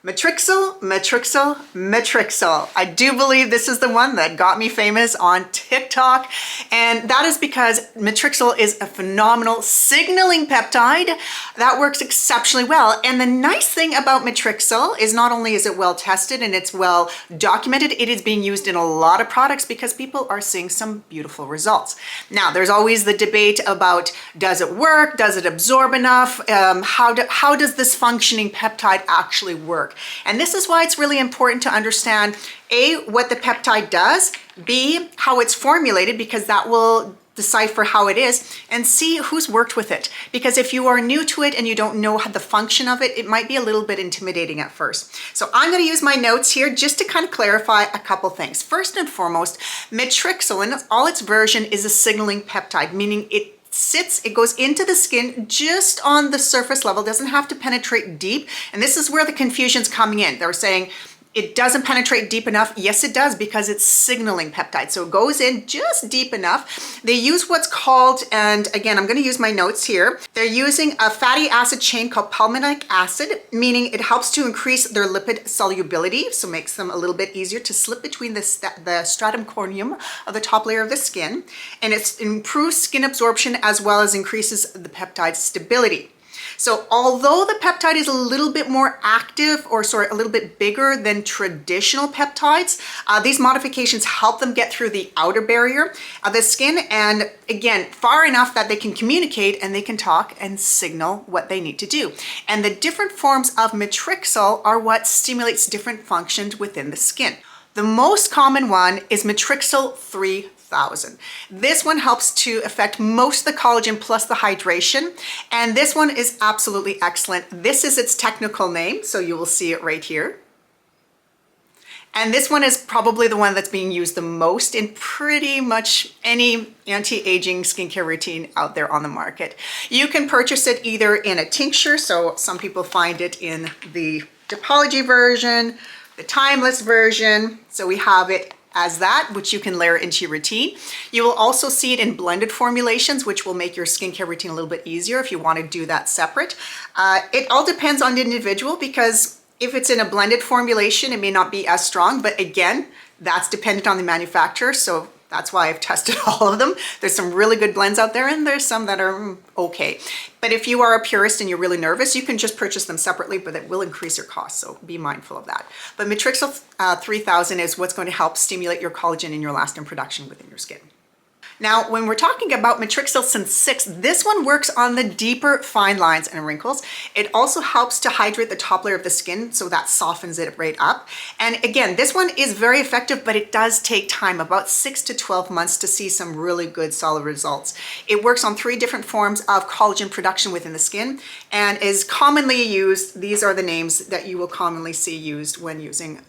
Matrixyl, Matrixyl, Matrixyl. I do believe this is the one that got me famous on TikTok, and that is because Matrixyl is a phenomenal signaling peptide that works exceptionally well. And the nice thing about Matrixyl is not only is it well tested and it's well documented, it is being used in a lot of products because people are seeing some beautiful results. Now, there's always the debate about, does it work? Does it absorb enough? How does this functioning peptide actually work? And this is why it's really important to understand A, what the peptide does, B, how it's formulated, because that will decipher how it is, and C, who's worked with it. Because if you are new to it and you don't know the function of it, it might be a little bit intimidating at first. So I'm going to use my notes here just to kind of clarify a couple things. First and foremost, Matrixyl in all its version is a signaling peptide, meaning it goes into the skin just on the surface level, doesn't have to penetrate deep. And this is where the confusion's coming in. They're saying it doesn't penetrate deep enough. Yes, it does, because it's signaling peptide. So it goes in just deep enough. They use what's called, and again, I'm going to use my notes here. They're using a fatty acid chain called palmitic acid, meaning it helps to increase their lipid solubility. So makes them a little bit easier to slip between the stratum corneum of the top layer of the skin. And it improves skin absorption as well as increases the peptide stability. So although the peptide is a little bit more active, or sorry, a little bit bigger than traditional peptides, these modifications help them get through the outer barrier of the skin, and again, far enough that they can communicate and they can talk and signal what they need to do. And the different forms of Matrixyl are what stimulates different functions within the skin. The most common one is Matrixyl 3000. This one helps to affect most of the collagen plus the hydration, and this one is absolutely excellent. This is its technical name, so you will see it right here. And this one is probably the one that's being used the most in pretty much any anti-aging skincare routine out there on the market. You can purchase it either in a tincture, so some people find it in the Dipology version, the Timeless version, so we have it as that, which you can layer into your routine. You will also see it in blended formulations, which will make your skincare routine a little bit easier if you want to do that separate. It all depends on the individual, because if it's in a blended formulation, it may not be as strong, but again, that's dependent on the manufacturer. So that's why I've tested all of them. There's some really good blends out there, and there's some that are okay. But if you are a purist and you're really nervous, you can just purchase them separately, but it will increase your cost, so be mindful of that. But Matrixyl 3000 is what's going to help stimulate your collagen and your elastin production within your skin. Now, when we're talking about Matrixyl Syn 6, this one works on the deeper fine lines and wrinkles. It also helps to hydrate the top layer of the skin, so that softens it right up. And again, this one is very effective, but it does take time, about 6 to 12 months to see some really good solid results. It works on 3 different forms of collagen production within the skin and is commonly used. These are the names that you will commonly see used when using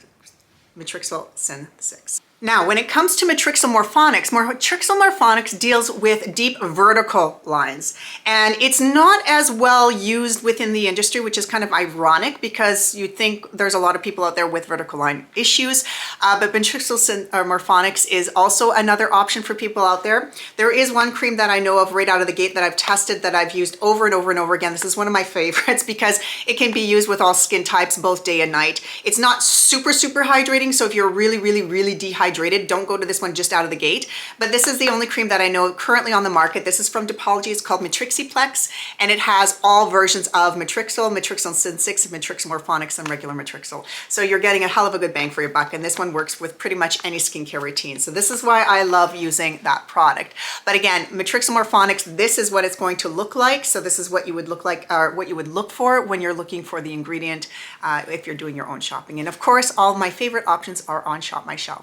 Matrixyl Syn 6. Now, when it comes to Matrixyl Morphomics deals with deep vertical lines, and it's not as well used within the industry, which is kind of ironic because you'd think there's a lot of people out there with vertical line issues, but Matrixyl Morphomics is also another option for people out there. There is one cream that I know of right out of the gate that I've tested, that I've used over and over and over again. This is one of my favorites because it can be used with all skin types, both day and night. It's not super hydrating, so if you're really dehydrated, don't go to this one just out of the gate. But this is the only cream that I know currently on the market. This is from Dipology. It's called Matrixyplex, and it has all versions of Matrixyl, Matrixyl Syn 6, Matrixyl Morphomics, and regular Matrixyl. So you're getting a hell of a good bang for your buck, and this one works with pretty much any skincare routine. So this is why I love using that product. But again, Matrixyl Morphomics, this is what it's going to look like. So this is what you would look like, or what you would look for when you're looking for the ingredient if you're doing your own shopping. And of course, all my favorite options are on Shop My Shelf.